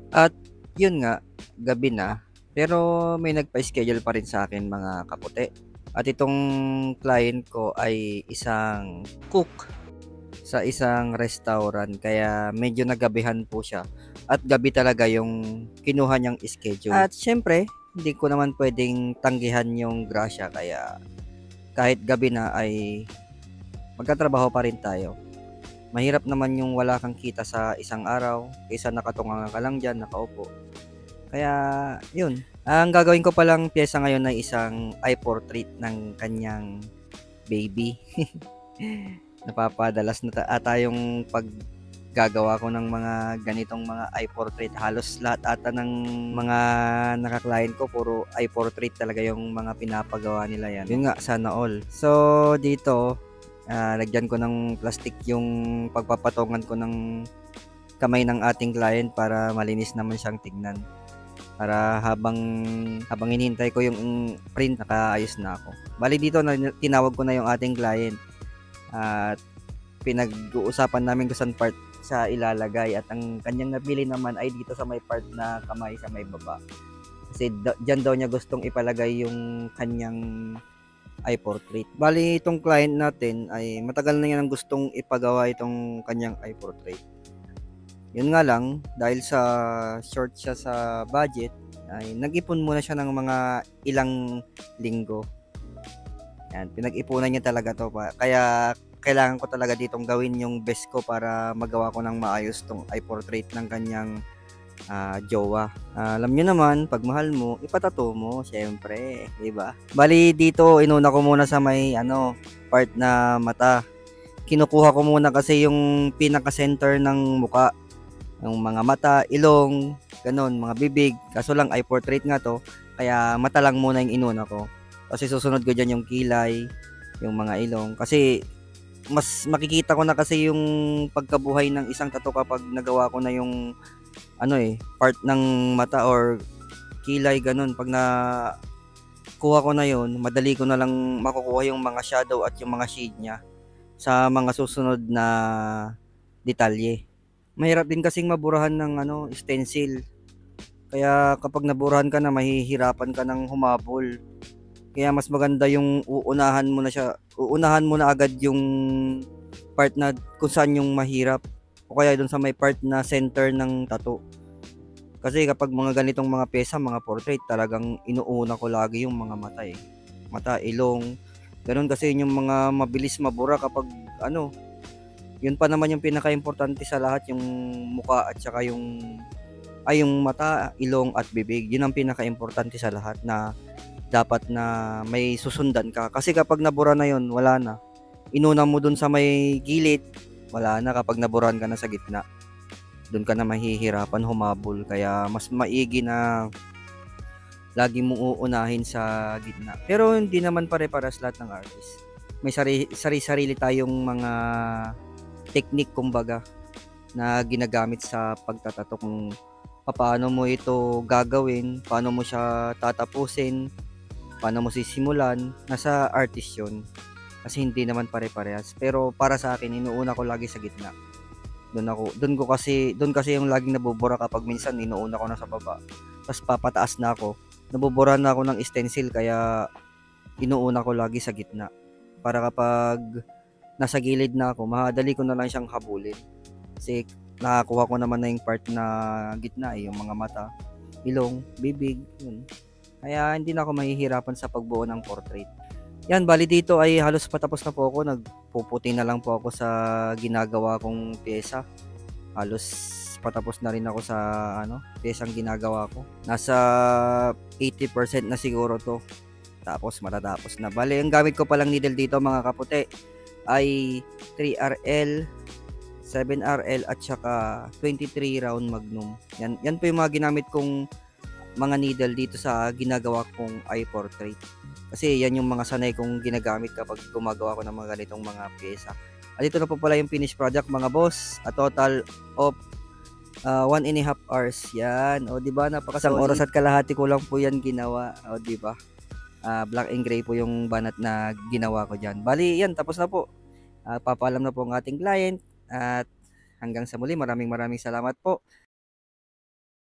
At yun nga, gabi na, pero may nagpa-schedule pa rin sa akin mga kaputi. At itong client ko ay isang cook sa isang restaurant kaya medyo nagabihan po siya. At gabi talaga yung kinuha niyang schedule. At syempre, hindi ko naman pwedeng tanggihan yung grasya kaya kahit gabi na ay magkatrabaho pa rin tayo. Mahirap naman yung wala kang kita sa isang araw kaysa nakatunga ka lang dyan, nakaupo. Kaya, yun. Ang gagawin ko palang pyesa ngayon ay isang eye portrait ng kanyang baby. Napapadalas na ata yung paggagawa ko ng mga ganitong mga eye portrait. Halos lahat ata ng mga naka-client ko, puro eye portrait talaga yung mga pinapagawa nila yan. Yun nga, sana all. So, dito, lagyan ko ng plastic yung pagpapatungan ko ng kamay ng ating client para malinis naman siyang tignan. Para habang hinihintay ko yung print, nakaayos na ako. Bali dito na tinawag ko na yung ating client at pinag-uusapan namin kung saan part sa ilalagay at ang kanyang napili naman ay dito sa may part na kamay sa may baba. Kasi dyan daw niya gustong ipalagay yung kanyang eye portrait. Bali itong client natin ay matagal na niya nang gustong ipagawa itong kanyang eye portrait. Yun nga lang, dahil sa short siya sa budget, ay nag-ipon muna siya ng mga ilang linggo. Yan, pinag-ipunan niya talaga to pa. Kaya kailangan ko talaga ditong gawin yung best ko para magawa ko ng maayos tong eye portrait ng kanyang jowa. Alam niyo naman, pag mahal mo, ipatato mo, syempre, 'di ba? Bali dito, inuna ko muna sa may part na mata. Kinukuha ko muna kasi yung pinaka-center ng muka, yung mga mata, ilong, ganun, mga bibig. Kaso lang eye portrait nga to, kaya mata lang muna yung inuna ko. Kasi susunod ko dyan yung kilay, yung mga ilong. Kasi mas makikita ko na kasi yung pagkabuhay ng isang tattoo kapag nagawa ko na yung part ng mata or kilay, ganun. Pag na kuha ko na yun, madali ko na lang makukuha yung mga shadow at yung mga shade niya sa mga susunod na detalye. Mahirap din kasing maburahan ng stencil. Kaya kapag naburahan ka na, mahihirapan ka ng humabol. Kaya mas maganda yung uunahan mo na agad yung part na kung saan yung mahirap. O kaya dun sa may part na center ng tattoo. Kasi kapag mga ganitong mga pyesa, mga portrait, talagang inuuna ko lagi yung mga mata eh. Mata, ilong. Ganun kasi yung mga mabilis mabura kapag yun pa naman yung pinaka-importante sa lahat, yung muka at saka yung mata, ilong at bibig. Yun ang pinaka-importante sa lahat na dapat na may susundan ka. Kasi kapag nabura na yun, wala na. Inuna mo dun sa may gilid, wala na. Kapag naburan ka na sa gitna, dun ka na mahihirapan humabol. Kaya mas maigi na lagi mong uunahin sa gitna. Pero hindi naman pare-paras lahat ng artist. May sarili tayong mga technique kumbaga na ginagamit sa pagtatato, kung paano mo ito gagawin, paano mo siya tatapusin, paano mo sisimulan, nasa artist yun. Kasi hindi naman pare-parehas. Pero para sa akin, inuuna ko lagi sa gitna. Doon kasi yung laging nabubura kapag minsan inuuna ko na sa baba. Tapos papataas na ako. Nabubura na ako ng stencil kaya inuuna ko lagi sa gitna. Para kapag nasa gilid na ako, madali ko na lang siyang habulin. Kasi nakakuha ko naman na yung part na gitna, yung mga mata, ilong, bibig, yun. Kaya hindi na ako mahihirapan sa pagbuo ng portrait. Yan, bali dito ay halos patapos na po ako. Nagpuputi na lang po ako sa ginagawa kong pyesa. Halos patapos na rin ako sa pyesang ginagawa ko. Nasa 80% na siguro to. Tapos matatapos na. Bali, ang gamit ko palang needle dito mga kaputi ay 3RL, 7RL at saka 23 round magnum. Yan po yung mga ginamit kong mga needle dito sa ginagawa kong eye portrait. Kasi yan yung mga sanay kong ginagamit kapag gumagawa ko ng mga ganitong mga pyesa. At ito na po pala yung finished product mga boss. A total of 1.5 hours. Yan. O diba, napakasang oras at kalahati ko lang po yan ginawa. O diba? Black and gray po yung banat na ginawa ko dyan. Bali, yan. Tapos na po. Papaalam na po ang ating client. At hanggang sa muli, maraming salamat po.